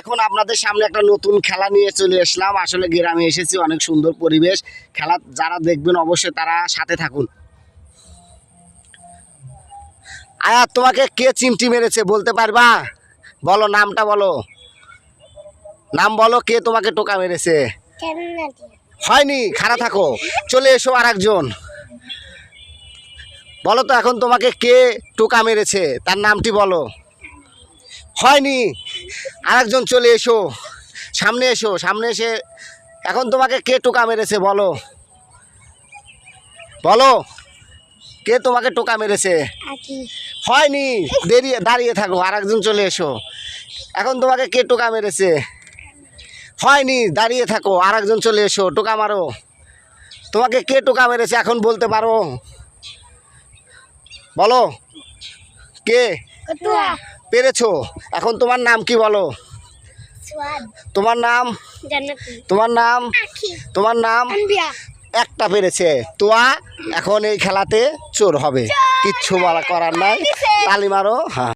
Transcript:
এখন আপনাদের সামনে একটা নতুন খেলা নিয়ে চলে আসলাম। আসলে গ্রামে এসেছি, অনেক সুন্দর পরিবেশ। খেলা যারা দেখবেন অবশ্যই তারা সাথে থাকুন। আয়া, তোমাকে কে চিমটি মেরেছে বলতে পারবা? বলো, নামটা বলো, নাম বলো, কে তোমাকে টোকা মেরেছে? হয়নি, খাড়া থাকো, চলে এসো। আর একজন বলো তো, এখন তোমাকে কে টোকা মেরেছে তার নামটি বলো। হয়নি, আরেকজন চলে এসো, সামনে এসো, সামনে এসে এখন তোমাকে কে টোকা মেরেছে বলো। বলো, কে তোমাকে টোকা মেরেছে? হয়নি, দাঁড়িয়ে থাকো, আরেকজন চলে এসো। এখন তোমাকে কে টোকা মেরেছে? হয়নি, দাঁড়িয়ে থাকো, আরেকজন চলে এসো, টোকা মারো। তোমাকে কে টোকা মেরেছে এখন বলতে পারো? বলো, কে? পেরেছো। এখন তোমার নাম কি বলো? তোমার নাম? তোমার নাম? তোমার নাম? একটা পেরেছে। তোয়া এখন এই খেলাতে চোর হবে, কিচ্ছু বলা করার নাই। তালি মারো। হ্যাঁ।